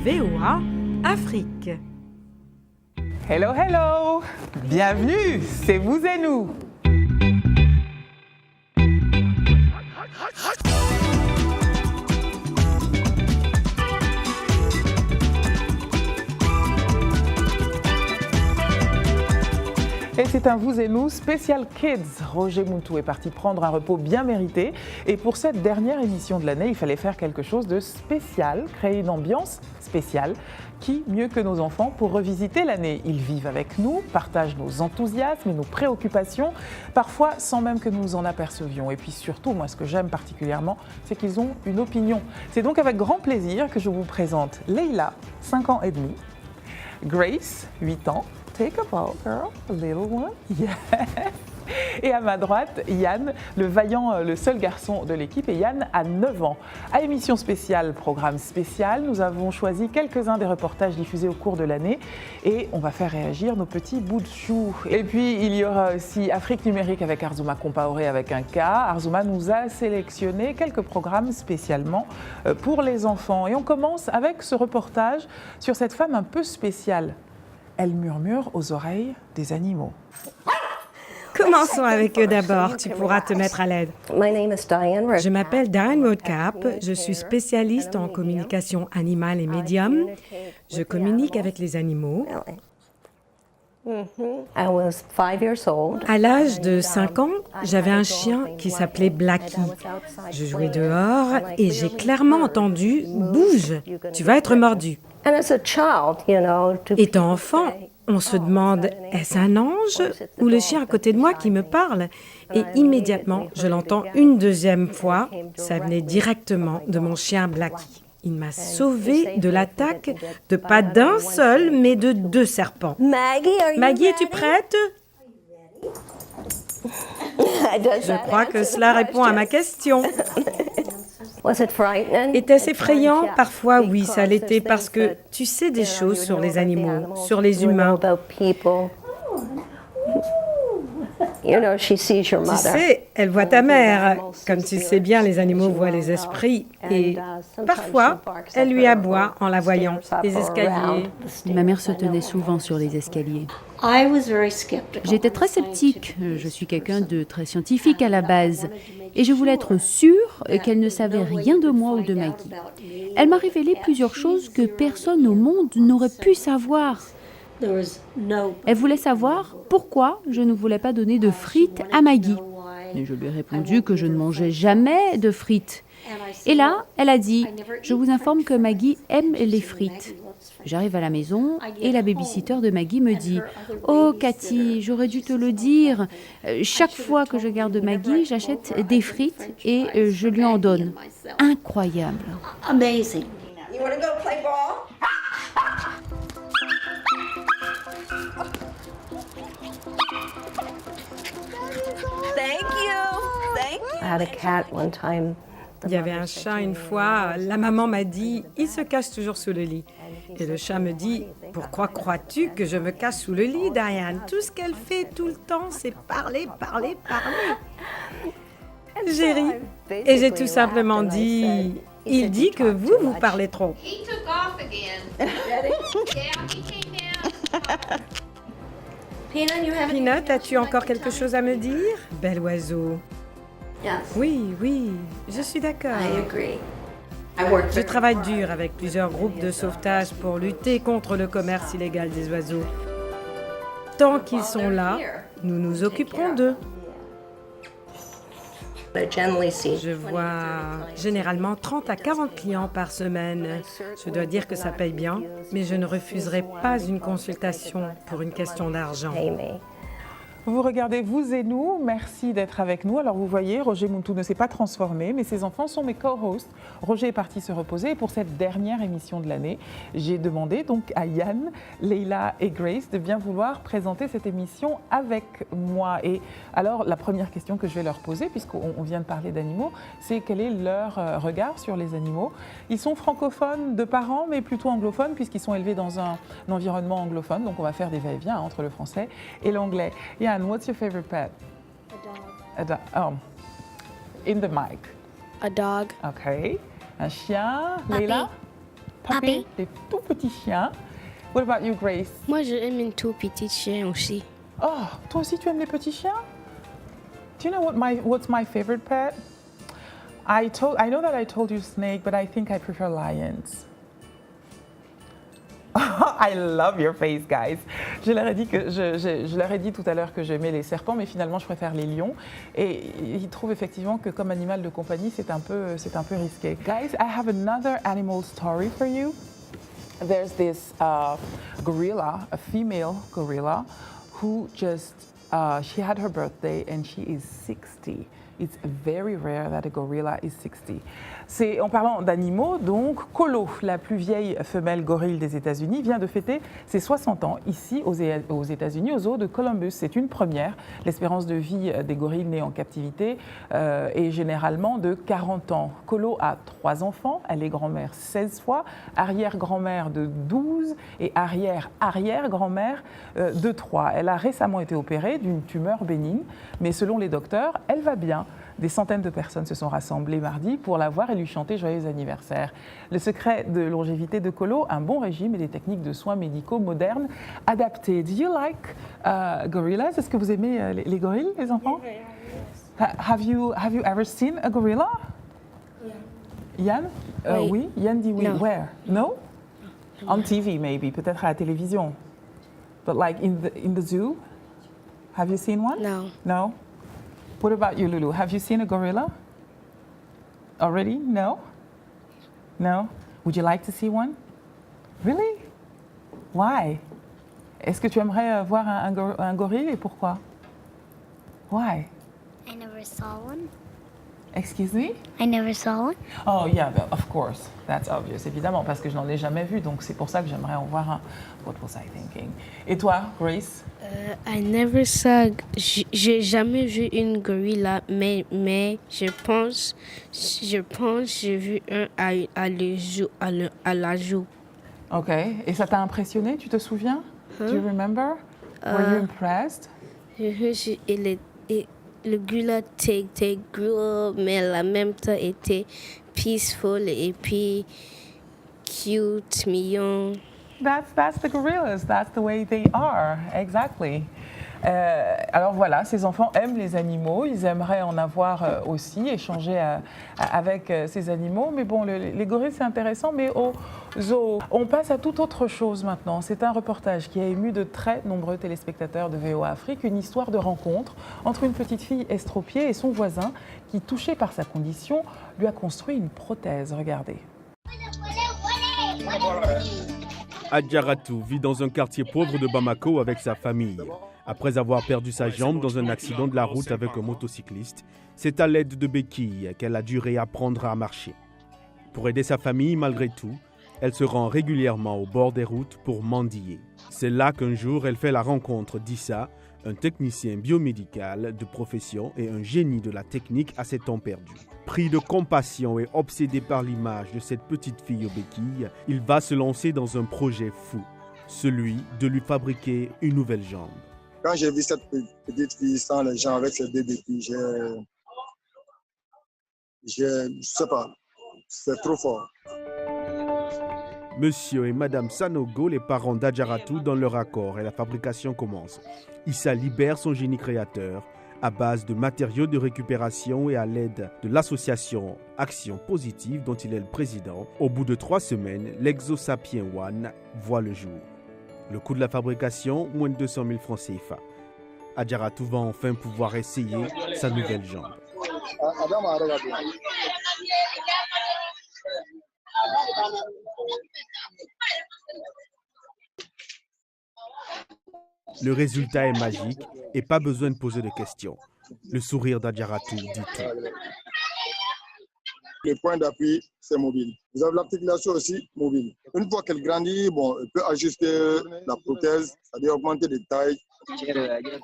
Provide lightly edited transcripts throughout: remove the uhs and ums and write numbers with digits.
VOA Afrique. Hello, hello! Bienvenue, c'est vous et nous! Et c'est un vous et nous spécial Kids. Roger Muntu est parti prendre un repos bien mérité. Et pour cette dernière émission de l'année, il fallait faire quelque chose de spécial, créer une ambiance spéciale. Qui mieux que nos enfants pour revisiter l'année? Ils vivent avec nous, partagent nos enthousiasmes et nos préoccupations, parfois sans même que nous nous en apercevions. Et puis surtout, moi ce que j'aime particulièrement, c'est qu'ils ont une opinion. C'est donc avec grand plaisir que je vous présente Leila, 5 ans et demi, Grace, 8 ans, take a bow, girl, a little one, yes. Et à ma droite, Yann, le vaillant, le seul garçon de l'équipe. Et Yann a 9 ans. À émission spéciale, programme spécial, nous avons choisi quelques-uns des reportages diffusés au cours de l'année. Et on va faire réagir nos petits bouts de chou. Et puis, il y aura aussi Afrique numérique avec Arzouma Compaoré avec un K. Arzouma nous a sélectionné quelques programmes spécialement pour les enfants. Et on commence avec ce reportage sur cette femme un peu spéciale. Elle murmure aux oreilles des animaux. Commençons avec eux d'abord, tu pourras te mettre à l'aide. Je m'appelle Diane Roadcap, je suis spécialiste en communication animale et médium. Je communique avec les animaux. À l'âge de 5 ans, j'avais un chien qui s'appelait Blackie. Je jouais dehors et j'ai clairement entendu « Bouge, tu vas être mordu ». Étant enfant, on se demande, est-ce un ange ou le chien à côté de moi qui me parle? Et immédiatement, je l'entends une deuxième fois. Ça venait directement de mon chien Blackie. Il m'a sauvée de l'attaque de pas d'un seul, mais de 2 serpents. Maggie, es-tu prête? Je crois que cela répond à ma question. Était-ce effrayant? Parfois, oui, ça l'était, parce que tu sais des choses sur les animaux, sur les humains. Tu sais, elle voit ta mère. Comme tu sais bien, les animaux voient les esprits. Et parfois, elle lui aboie en la voyant. Les escaliers. Ma mère se tenait souvent sur les escaliers. J'étais très sceptique. Je suis quelqu'un de très scientifique à la base. Et je voulais être sûre qu'elle ne savait rien de moi ou de Maggie. Elle m'a révélé plusieurs choses que personne au monde n'aurait pu savoir. Elle voulait savoir pourquoi je ne voulais pas donner de frites à Maggie. Et je lui ai répondu que je ne mangeais jamais de frites. Et là, elle a dit « Je vous informe que Maggie aime les frites ». J'arrive à la maison et la babysitter de Maggie me dit « Oh Cathy, j'aurais dû te le dire. Chaque fois que je garde Maggie, j'achète des frites et je lui en donne. » Incroyable. Amazing. Il y avait un chat une fois, la maman m'a dit « Il se cache toujours sous le lit ». Et le chat me dit « Pourquoi crois-tu que je me cache sous le lit, Diane? Tout ce qu'elle fait tout le temps, c'est parler, parler, parler. » J'ai ri et j'ai tout simplement dit « Il dit que vous parlez trop. » Peanut, as-tu encore quelque chose à me dire? Bel oiseau. Oui, je suis d'accord. Je travaille dur avec plusieurs groupes de sauvetage pour lutter contre le commerce illégal des oiseaux. Tant qu'ils sont là, nous nous occuperons d'eux. Je vois généralement 30 à 40 clients par semaine. Je dois dire que ça paye bien, mais je ne refuserai pas une consultation pour une question d'argent. Vous regardez Vous et nous, merci d'être avec nous. Alors vous voyez, Roger Muntu ne s'est pas transformé, mais ses enfants sont mes co-hosts. Roger est parti se reposer et pour cette dernière émission de l'année, j'ai demandé donc à Yann, Leila et Grace de bien vouloir présenter cette émission avec moi. Et alors la première question que je vais leur poser, puisqu'on vient de parler d'animaux, c'est quel est leur regard sur les animaux. Ils sont francophones de parents, mais plutôt anglophones, puisqu'ils sont élevés dans un environnement anglophone. Donc on va faire des va-et-vient entre le français et l'anglais. Yann, what's your favorite pet? A dog. Oh, in the mic. A dog. Okay. Un chien. Leila? puppy, des tout petits chiens. What about you, Grace? Moi, j'aime une tout petite chien aussi. Oh, toi aussi tu aimes les petits chiens? Do you know what's my favorite pet? I know that I told you snake, but I think I prefer lions. I love your face, guys. Je leur ai dit tout à l'heure que j'aimais les serpents, mais finalement je préfère les lions. Et ils trouvent effectivement que comme animal de compagnie, c'est un peu risqué. Guys, I have another animal story for you. There's this gorilla, a female gorilla, who she had her birthday and she is 60. It's very rare that a gorilla is 60. En parlant d'animaux, donc, Colo, la plus vieille femelle gorille des États-Unis, vient de fêter ses 60 ans ici aux États-Unis, au zoo de Columbus. C'est une première. L'espérance de vie des gorilles nés en captivité est généralement de 40 ans. Colo a 3 enfants, elle est grand-mère 16 fois, arrière-grand-mère de 12 et arrière-arrière-grand-mère de 3. Elle a récemment été opérée d'une tumeur bénigne, mais selon les docteurs, elle va bien. Des centaines de personnes se sont rassemblées mardi pour la voir et lui chanter joyeux anniversaire. Le secret de longévité de Colo, un bon régime et des techniques de soins médicaux modernes adaptées. Do you like gorillas? Est-ce que vous aimez les gorilles, les enfants? Have you ever seen a gorilla? Yann? Oui. Yann dit oui. No. Where? No? On TV maybe, peut-être à la télévision. But like in the zoo? Have you seen one? No. No? What about you, Lulu? Have you seen a gorilla? Already? No? No? Would you like to see one? Really? Why? Est-ce que tu aimerais voir un gorille et pourquoi? Why? I never saw one. Excuse me? I never saw one. Oh yeah, of course. That's obvious. Évidemment, parce que je n'en ai jamais vu, donc c'est pour ça que j'aimerais en voir un. What was I thinking? Et toi, Grace? I never saw. J'ai jamais vu une gorilla, mais je pense j'ai vu un à la joue. Ok. Et ça t'a impressionné? Tu te souviens? Do you remember? Were you impressed? Le gorilla était gros, mais en même temps était peaceful et puis cute, mignon. That's the gorillas. That's the way they are. Exactly. Alors voilà, ces enfants aiment les animaux, ils aimeraient en avoir aussi, échanger avec ces animaux. Mais bon, les gorilles, c'est intéressant, mais au zoo. On passe à toute autre chose maintenant. C'est un reportage qui a ému de très nombreux téléspectateurs de VOA Afrique, une histoire de rencontre entre une petite fille estropiée et son voisin qui, touché par sa condition, lui a construit une prothèse. Regardez. Adjaratou vit dans un quartier pauvre de Bamako avec sa famille. Après avoir perdu sa jambe dans un accident de la route avec un motocycliste, c'est à l'aide de béquilles qu'elle a dû réapprendre à marcher. Pour aider sa famille malgré tout, elle se rend régulièrement au bord des routes pour mendier. C'est là qu'un jour elle fait la rencontre d'Issa, un technicien biomédical de profession et un génie de la technique à ses temps perdus. Pris de compassion et obsédé par l'image de cette petite fille aux béquilles, il va se lancer dans un projet fou, celui de lui fabriquer une nouvelle jambe. Quand j'ai vu cette petite fille sans les jambes avec ses deux béquilles, je sais pas, c'est trop fort. Monsieur et Madame Sanogo, les parents d'Adjaratou, donnent leur accord et la fabrication commence. Issa libère son génie créateur à base de matériaux de récupération et à l'aide de l'association Action Positive dont il est le président. Au bout de 3 semaines, l'Exosapien One voit le jour. Le coût de la fabrication, moins de 200 000 francs CFA. Adjaratou va enfin pouvoir essayer sa nouvelle jambe. Le résultat est magique et pas besoin de poser de questions. Le sourire d'Adjaratou dit tout. Le point d'appui, c'est mobile. Vous avez l'articulation aussi mobile. Une fois qu'elle grandit, bon, elle peut ajuster la prothèse, c'est-à-dire augmenter de taille.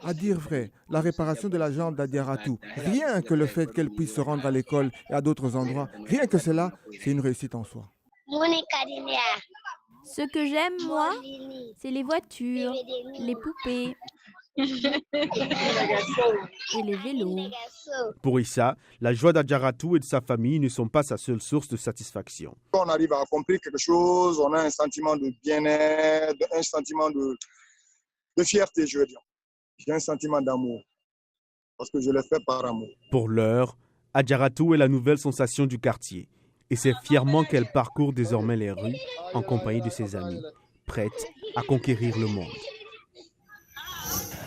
À dire vrai, la réparation de la jambe d'Adjaratou, rien que le fait qu'elle puisse se rendre à l'école et à d'autres endroits, rien que cela, c'est une réussite en soi. Ce que j'aime, moi, c'est les voitures, les poupées. Et les vélos. Pour Issa, la joie d'Adjaratou et de sa famille ne sont pas sa seule source de satisfaction. Quand on arrive à accomplir quelque chose, on a un sentiment de bien-être, un sentiment de fierté, je veux dire. J'ai un sentiment d'amour, parce que je le fais par amour. Pour l'heure, Adjaratou est la nouvelle sensation du quartier. Et c'est fièrement qu'elle parcourt désormais les rues en compagnie de ses amis, prête à conquérir le monde.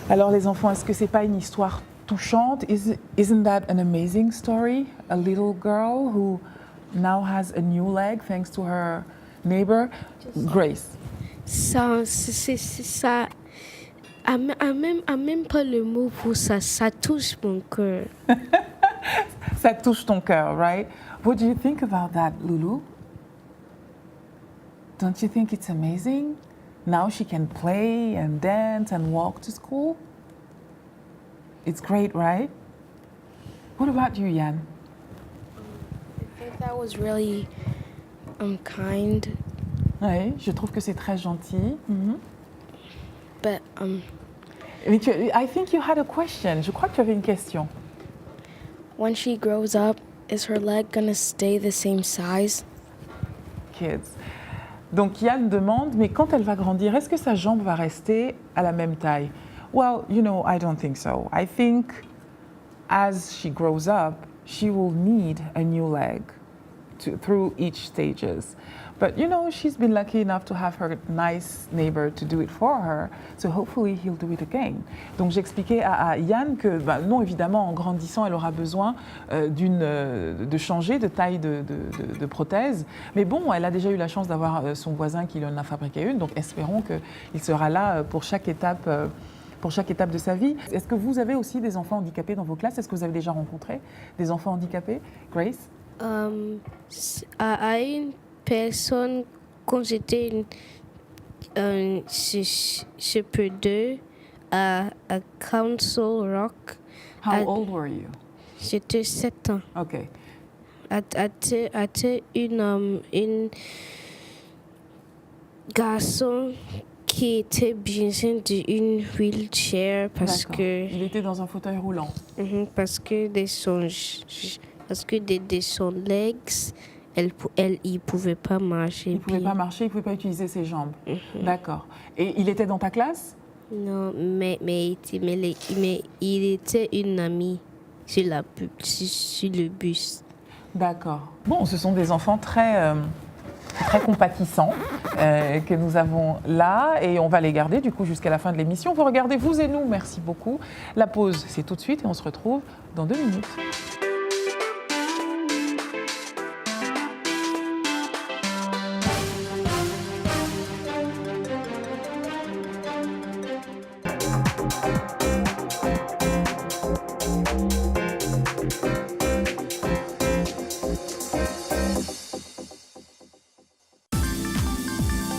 Alors les enfants, est-ce que c'est pas une histoire touchante? Isn't that an amazing story? A little girl who now has a new leg thanks to her neighbor, Grace. Ça, c'est ça. Même pas le mot pour ça. Ça touche mon cœur. Ça touche ton cœur, right? What do you think about that, Lulu? Don't you think it's amazing? Now she can play and dance and walk to school. It's great, right? What about you, Yann? I think that was really kind. Oui, je trouve que c'est très gentil. Mm-hmm. But I think you had a question. Je crois que tu avais une question. when she grows up, is her leg gonna stay the same size? Kids. Donc Yann demande, mais quand elle va grandir, est-ce que sa jambe va rester à la même taille? Well, you know, I don't think so. I think as she grows up, she will need a new leg through each stages. But you know, she's been lucky enough to have her nice neighbor to do it for her, so hopefully he'll do it again. Donc j'expliquais à Yann que non, évidemment, en grandissant, elle aura besoin de changer de taille de prothèse. Mais bon, elle a déjà eu la chance d'avoir son voisin qui en a fabriqué une, donc espérons qu'il sera là pour chaque étape de sa vie. Est-ce que vous avez aussi des enfants handicapés dans vos classes? Est-ce que vous avez déjà rencontré des enfants handicapés, Grace? À une personne, quand j'étais chez P2 à Council Rock. How old were you? J'étais 7 ans. OK. C'était une garçon qui était besoin d'une wheelchair parce que... Il était dans un fauteuil roulant. Parce que de son legs, il pouvait pas marcher. Il pouvait pas marcher, il pouvait pas utiliser ses jambes. D'accord. Et il était dans ta classe? Non, mais il était une amie sur le bus. D'accord. Bon, ce sont des enfants très compatissants que nous avons là et on va les garder du coup jusqu'à la fin de l'émission. Vous regardez Vous et Nous, merci beaucoup. La pause, c'est tout de suite et on se retrouve dans 2 minutes.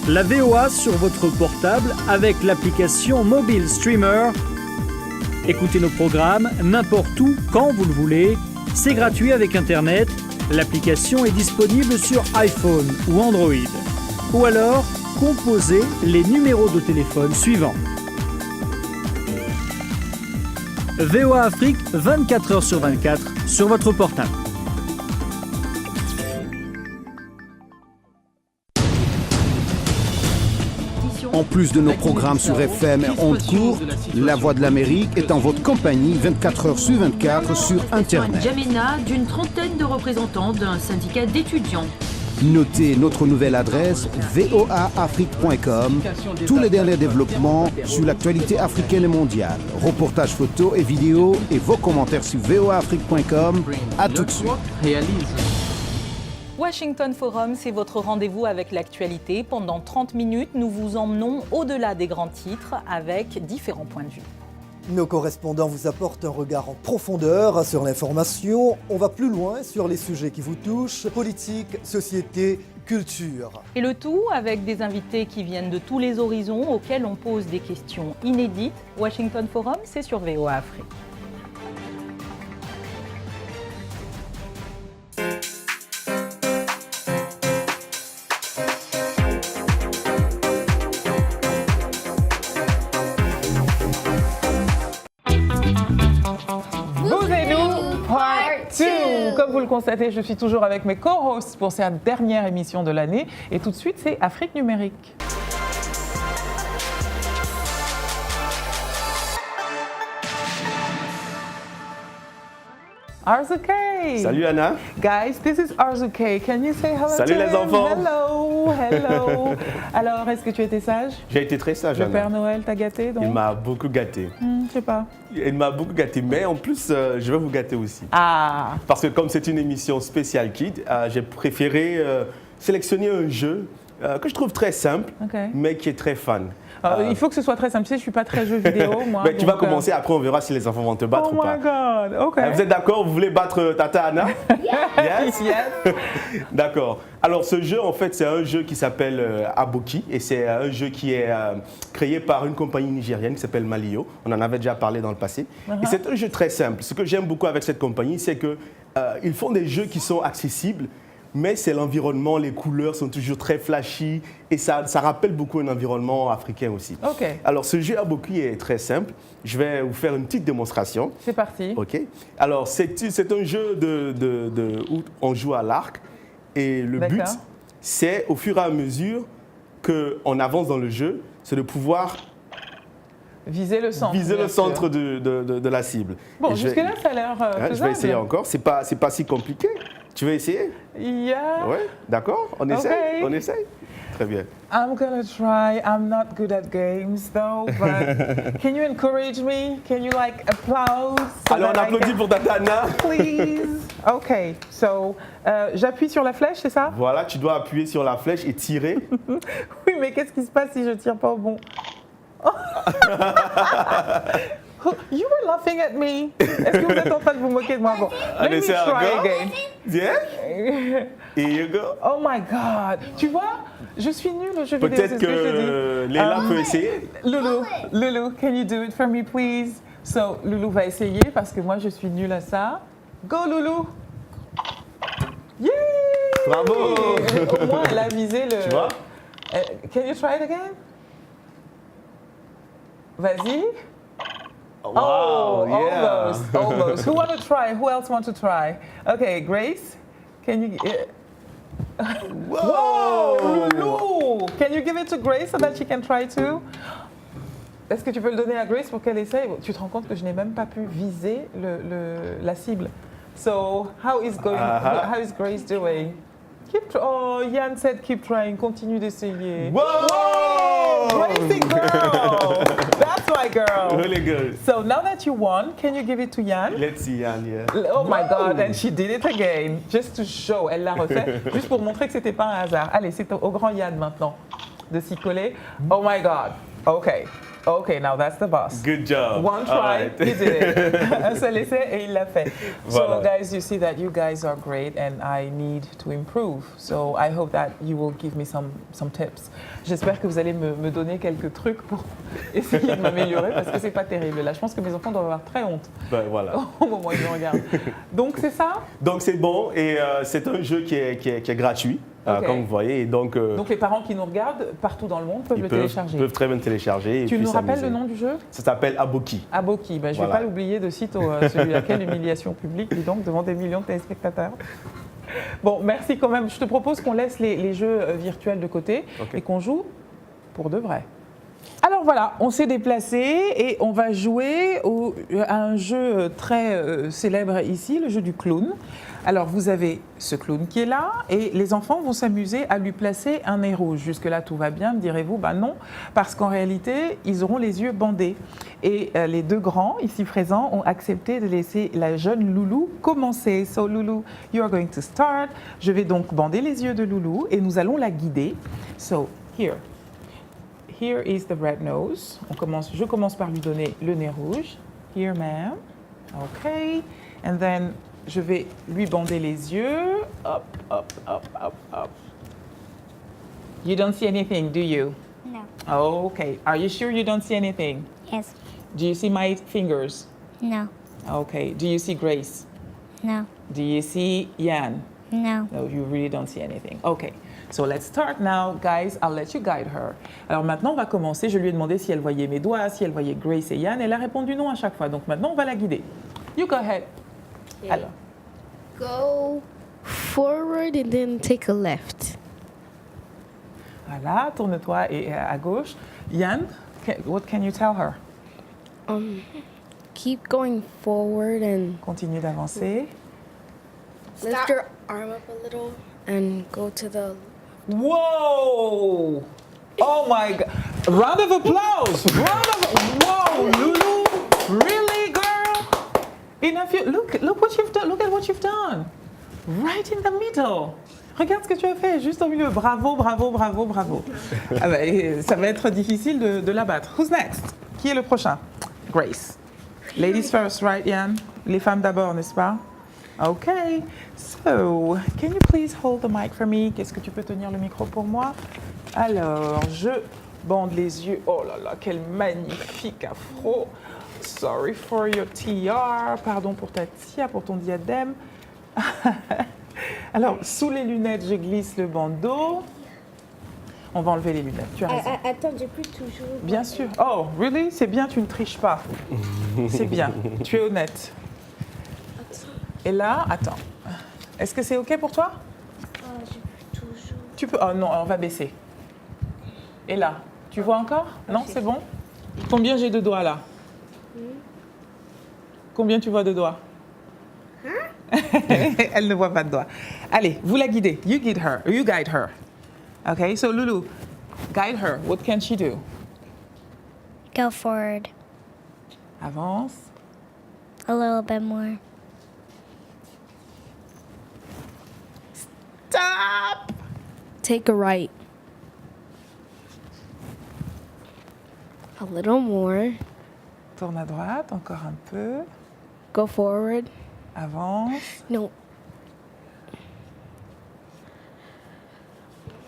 La VOA sur votre portable avec l'application Mobile Streamer. Écoutez nos programmes n'importe où, quand vous le voulez. C'est gratuit avec Internet. L'application est disponible sur iPhone ou Android. Ou alors, composez les numéros de téléphone suivants. VOA Afrique, 24 heures sur 24 sur votre portable. En plus de nos programmes sur FM et ondes courtes, La Voix de l'Amérique est en votre compagnie 24 heures sur 24 sur Internet. N'Djamena, d'une trentaine de représentants d'un syndicat d'étudiants. Notez notre nouvelle adresse voaafrique.com. Tous les derniers développements sur l'actualité africaine et mondiale. Reportages photos et vidéos et vos commentaires sur voaafrique.com. À tout de suite. Washington Forum, c'est votre rendez-vous avec l'actualité. Pendant 30 minutes, nous vous emmenons au-delà des grands titres avec différents points de vue. Nos correspondants vous apportent un regard en profondeur sur l'information. On va plus loin sur les sujets qui vous touchent, politique, société, culture. Et le tout avec des invités qui viennent de tous les horizons, auxquels on pose des questions inédites. Washington Forum, c'est sur VOA Afrique. vous le constatez, je suis toujours avec mes co-hosts pour cette dernière émission de l'année. Et tout de suite, c'est Afrique numérique. Arzuke. Salut Anna. Guys, this is Arzuke. Can you say hello? Salut les enfants. Hello. Alors, est-ce que tu étais sage? J'ai été très sage, Anna. Le Père Noël t'a gâté, donc? Il m'a beaucoup gâté. Je sais pas. Il m'a beaucoup gâté, mais en plus, je vais vous gâter aussi. Ah. Parce que comme c'est une émission spéciale Kid, j'ai préféré sélectionner un jeu que je trouve très simple, mais qui est très fun. Il faut que ce soit très simple. Tu sais, je suis pas très jeu vidéo, moi. Mais tu vas commencer, après on verra si les enfants vont te battre ou pas. Oh my God, ok. Vous êtes d'accord? Vous voulez battre Tata Anna? Yes. D'accord. Alors ce jeu, en fait, c'est un jeu qui s'appelle Aboki et c'est un jeu qui est créé par une compagnie nigérienne qui s'appelle Malio. On en avait déjà parlé dans le passé. Et c'est un jeu très simple. Ce que j'aime beaucoup avec cette compagnie, c'est qu'ils font des jeux qui sont accessibles, mais c'est l'environnement, les couleurs sont toujours très flashy et ça rappelle beaucoup un environnement africain aussi. Ok. Alors ce jeu Aboki est très simple. Je vais vous faire une petite démonstration. C'est parti. Ok. Alors c'est un jeu où on joue à l'arc et le but, c'est au fur et à mesure qu'on avance dans le jeu, c'est de pouvoir viser le centre. Viser le centre de la cible. Bon, jusque-là, ça a l'air faisable. Je vais essayer encore. C'est pas si compliqué. Tu veux essayer? Yeah. Ouais, d'accord. On essaye. On essaye. Très bien. I'm gonna try. I'm not good at games though, but can you encourage me? Can you like applause? Alors on applaudit pour Tata Anna. Please. Okay. So j'appuie sur la flèche, c'est ça? Voilà, tu dois appuyer sur la flèche et tirer. Oui, mais qu'est-ce qui se passe si je tire pas au bon? You were laughing at me. Est-ce que vous êtes en train de vous moquer de moi? Bon, let me try again. Yeah. Here you go. Oh my God. Tu vois, je suis nulle au jeu vidéo. Peut-être que Léla peut essayer. Loulou, can you do it for me, please? So, Loulou va essayer parce que moi, je suis nulle à ça. Go, Loulou. Yeah. Bravo. Au moins, elle a visé le... Tu vois? Can you try it again? Vas-y. Wow, yeah. Almost. Who want to try? Who else want to try? Okay, Grace, can you... Whoa! Loulou! Can you give it to Grace so that she can try too? Est-ce que tu peux le donner à Grace pour qu'elle essaye? Tu te rends compte que je n'ai même pas pu viser la cible. So, how is Grace doing? Yann said keep trying, continue d'essayer. Whoa! Crazy girl! That's my girl. Really good. So now that you won, can you give it to Yann? Let's see Yann, yeah. Oh my God, and she did it again. Just to show, elle l'a refait, juste pour montrer que c'était pas un hasard. Allez, c'est au grand Yann maintenant de s'y coller. Oh my God. Okay, now that's the boss. Good job. One try, he did it. Un seul essai et il l'a fait. Voilà. So guys, you see that you guys are great and I need to improve. So I hope that you will give me some tips. J'espère que vous allez me donner quelques trucs pour essayer de m'améliorer parce que c'est pas terrible. Là, je pense que mes enfants doivent avoir très honte. Ben voilà. Au moment où ils me regardent. Donc c'est ça? Donc c'est bon et c'est un jeu qui est gratuit. Comme vous voyez. Et donc les parents qui nous regardent partout dans le monde peuvent le télécharger. Ils peuvent très bien le télécharger. Tu nous rappelles le nom du jeu? Ça s'appelle Aboki. Aboki, je ne vais pas l'oublier de sitôt, celui-là. Quelle humiliation publique, dis donc, devant des millions de téléspectateurs. Bon, merci quand même. Je te propose qu'on laisse les jeux virtuels de côté et qu'on joue pour de vrai. Alors voilà, on s'est déplacé et on va jouer à un jeu très célèbre ici, le jeu du clown. Alors vous avez ce clown qui est là et les enfants vont s'amuser à lui placer un nez rouge. Jusque-là tout va bien, me direz-vous? Ben non, parce qu'en réalité, ils auront les yeux bandés. Et les deux grands ici présents ont accepté de laisser la jeune Loulou commencer. So Loulou, you are going to start. Je vais donc bander les yeux de Loulou et nous allons la guider. So here. Here is the red nose. Je commence par lui donner le nez rouge. Here, ma'am. Okay. And then, je vais lui bander les yeux. Up, up, up, up, up. You don't see anything, do you? No. Okay. Are you sure you don't see anything? Yes. Do you see my fingers? No. Okay. Do you see Grace? No. Do you see Yann? No. No, you really don't see anything. Okay. So let's start now, guys. I'll let you guide her. Alors maintenant, on va commencer. Je lui ai demandé si elle voyait mes doigts, si elle voyait Grace et Yann. Elle a répondu non à chaque fois. Donc maintenant, on va la guider. You go ahead. Yeah. Alors, Go forward and then take a left. Voilà, tourne-toi et à gauche. Yann, what can you tell her? Keep going forward and continue d'avancer. Lift your arm up a little and go to the... Whoa! Oh my God! Round of applause! Whoa, Lulu! Really, girl? Look what you've done. Look at what you've done. Right in the middle. Regarde ce que tu as fait, juste au milieu. Bravo, bravo, bravo, bravo. Ah bah, ça va être difficile de l'abattre. Who's next? Qui est le prochain? Grace. Ladies first, right, Yann? Les femmes d'abord, n'est-ce pas? Okay. So, can you please hold the mic for me? Qu'est-ce que tu peux tenir le micro pour moi? Alors, je bande les yeux. Oh là là, quel magnifique afro. Sorry for your TR. Pardon pour ta tia, pour ton diadème. Alors, sous les lunettes, je glisse le bandeau. On va enlever les lunettes, tu as raison. Attends, j'ai plus toujours... Bien sûr. Oh, really? C'est bien, tu ne triches pas. C'est bien, tu es honnête. Et là, attends. Est-ce que c'est OK pour toi? J'ai plus toujours... Tu peux... Oh non, on va baisser. Et là, tu vois encore? Non, c'est bon? Combien j'ai de doigts là? Combien tu vois de doigts? Elle ne voit pas de doigts. Allez, vous la guidez. You guide her. Okay, so Lulu, guide her. What can she do? Go forward. Avance. A little bit more. Stop! Take a right. A little more. Tourne à droite, encore un peu. Go forward. Avance. No.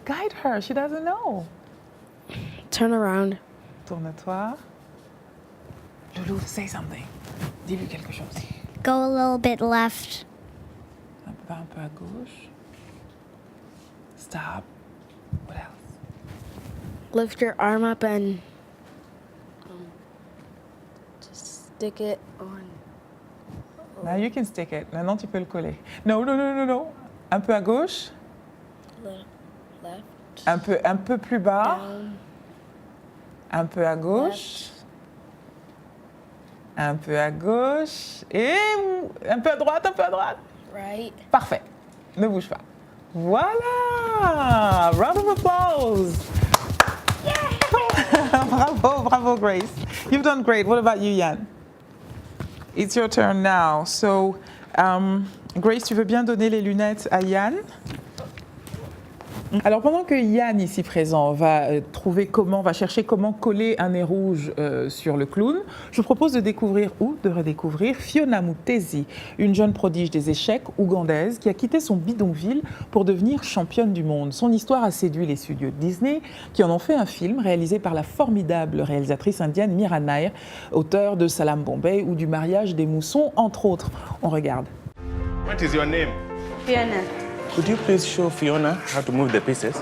Guide her, she doesn't know. Turn around. Tourne-toi. Loulou, say something. Dis-lui quelque chose. Go a little bit left. Un peu à gauche. Stop. What else? Lift your arm up and just stick it on. Now you can stick it. Maintenant, tu peux le coller. No. Un peu à gauche. Left. Un peu plus bas. Down. Un peu à gauche. Left. Un peu à gauche. Et un peu à droite, Right. Parfait. Ne bouge pas. Voilà! Round of applause! Yeah! bravo, Grace. You've done great. What about you, Yann? It's your turn now. So, Grace, tu veux bien donner les lunettes à Yann? Alors pendant que Yann, ici présent, va chercher comment coller un nez rouge sur le clown, je vous propose de découvrir ou de redécouvrir Fiona Mutesi, une jeune prodige des échecs ougandaise qui a quitté son bidonville pour devenir championne du monde. Son histoire a séduit les studios de Disney qui en ont fait un film réalisé par la formidable réalisatrice indienne Mira Nair, auteure de Salam Bombay ou du mariage des moussons, entre autres. On regarde. What is your name? Fiona. Could you please show Fiona how to move the pieces?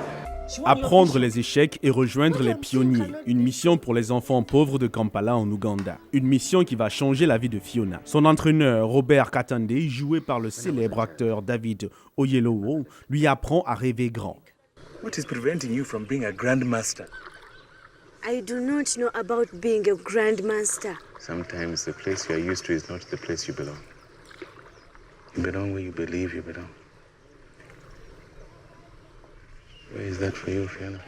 Apprendre les échecs et rejoindre les pionniers. Une mission pour les enfants pauvres de Kampala en Ouganda. Une mission qui va changer la vie de Fiona. Son entraîneur, Robert Katande, joué par le célèbre acteur David Oyelowo, lui apprend à rêver grand. What is preventing you from being a grandmaster? I do not know about being a grandmaster. Sometimes the place you are used to is not the place you belong. You belong where you believe you belong. Where is that for you, Fiona?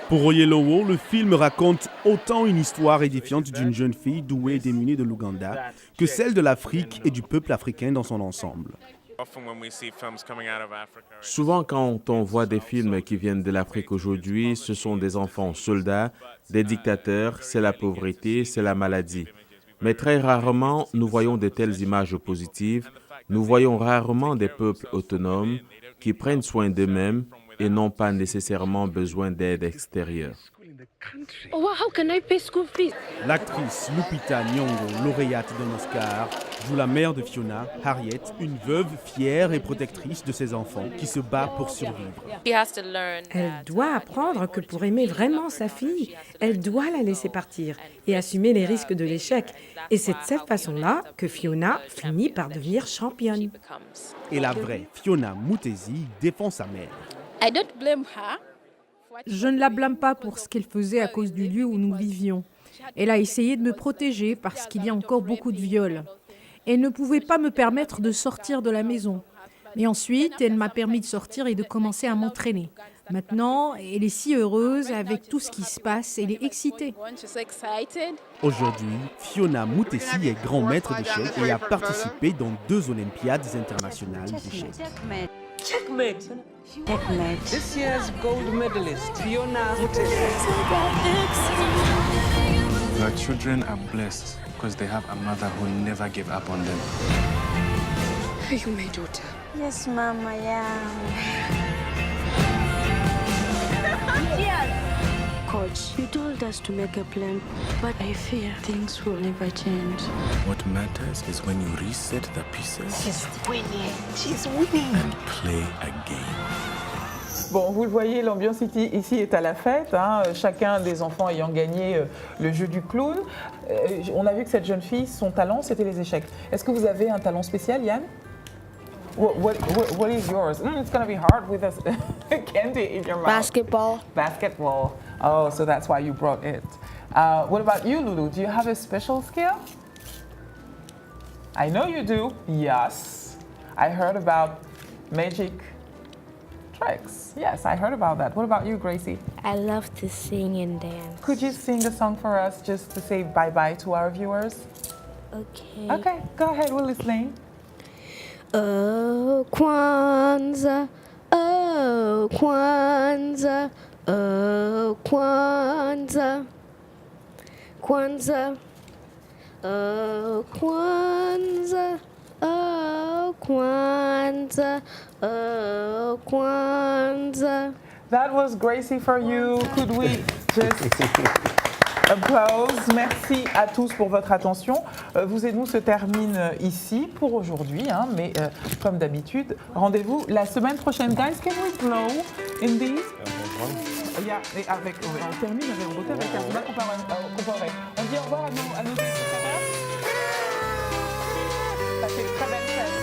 Pour Oyelowo, le film raconte autant une histoire édifiante d'une jeune fille douée et démunie de l'Ouganda que celle de l'Afrique et du peuple africain dans son ensemble. Souvent, quand on voit des films qui viennent de l'Afrique aujourd'hui, ce sont des enfants soldats, des dictateurs, c'est la pauvreté, c'est la maladie. Mais très rarement, nous voyons de telles images positives. Nous voyons rarement des peuples autonomes qui prennent soin d'eux-mêmes et n'ont pas nécessairement besoin d'aide extérieure. Oh, how can I pay school fees? L'actrice Lupita Nyong'o, lauréate d'un Oscar, joue la mère de Fiona, Harriet, une veuve fière et protectrice de ses enfants qui se bat pour survivre. Elle doit apprendre que pour aimer vraiment sa fille, elle doit la laisser partir et assumer les risques de l'échec. Et c'est de cette façon-là que Fiona finit par devenir championne. Et la vraie Fiona Mutesi défend sa mère. Je ne la blâme pas pour ce qu'elle faisait à cause du lieu où nous vivions. Elle a essayé de me protéger parce qu'il y a encore beaucoup de viols. Elle ne pouvait pas me permettre de sortir de la maison. Mais ensuite, elle m'a permis de sortir et de commencer à m'entraîner. Maintenant, elle est si heureuse avec tout ce qui se passe, elle est excitée. Aujourd'hui, Fiona Mutesi est grand maître d'échecs et a participé dans 2 Olympiades internationales d'échecs. Checkmate. Checkmate. This year's gold medalist, Fiona Mutesi. Your children are blessed because they have a mother who never gave up on them. Are you my daughter? Yes, Mama, yeah. Coach, you told us to make a plan, but I fear things will never change. What matters is when you reset the pieces. She's winning. She's winning. And play again. Bon, vous le voyez, l'ambiance ici est à la fête, hein, chacun des enfants ayant gagné le jeu du clown. On a vu que cette jeune fille, son talent, c'était les échecs. Est-ce que vous avez un talent spécial, Yann? What is yours? It's going to be hard with a candy in your mouth. Basketball. Basketball. Oh, so that's why you brought it. What about you, Lulu? Do you have a special skill? I know you do. Yes. I heard about magic tricks. Yes, I heard about that. What about you, Gracie? I love to sing and dance. Could you sing a song for us just to say bye-bye to our viewers? Okay. Okay, go ahead, we're listening. Oh, Kwanzaa, oh, Kwanzaa, oh, Kwanzaa, Kwanzaa, oh, Kwanzaa, oh, Kwanzaa, oh, Kwanzaa. That was Gracie for you. Could we just applause? Merci à tous pour votre attention. Vous et nous se termine ici pour aujourd'hui, hein, mais comme d'habitude, rendez-vous la semaine prochaine. Guys, can we blow in these? Yeah, on termine avec, on avec Aruna comparé. On dit au revoir à nos téléspectateurs. Passez une très belle fête.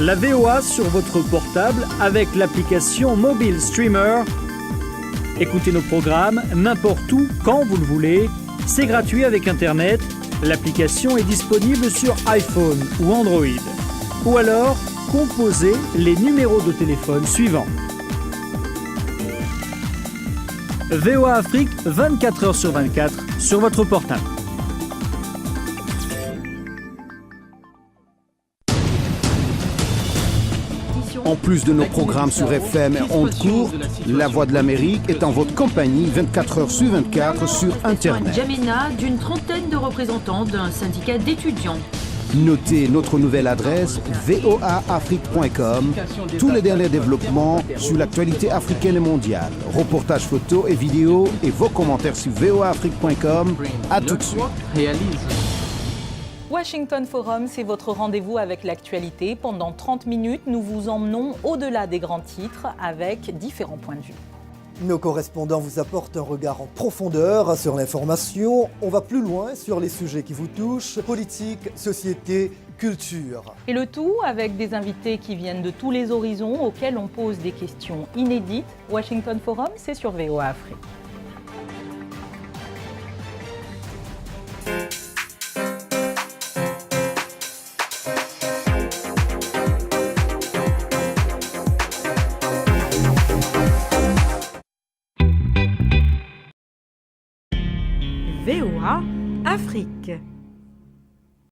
La VOA sur votre portable avec l'application Mobile Streamer. Écoutez nos programmes n'importe où, quand vous le voulez. C'est gratuit avec Internet. L'application est disponible sur iPhone ou Android. Ou alors, composez les numéros de téléphone suivants. VOA Afrique, 24 heures sur 24, sur votre portable. En plus de nos programmes sur FM et ondes courtes, La Voix de l'Amérique est en votre compagnie 24 heures sur 24 sur Internet. N'Djamena, d'une trentaine de représentants d'un syndicat d'étudiants. Notez notre nouvelle adresse voaafrique.com. Tous les derniers développements sur l'actualité africaine et mondiale. Reportages photos et vidéos et vos commentaires sur voaafrique.com. À tout de suite. Washington Forum, c'est votre rendez-vous avec l'actualité. Pendant 30 minutes, nous vous emmenons au-delà des grands titres avec différents points de vue. Nos correspondants vous apportent un regard en profondeur sur l'information. On va plus loin sur les sujets qui vous touchent, politique, société, culture. Et le tout avec des invités qui viennent de tous les horizons, auxquels on pose des questions inédites. Washington Forum, c'est sur VOA Afrique. VOA Afrique.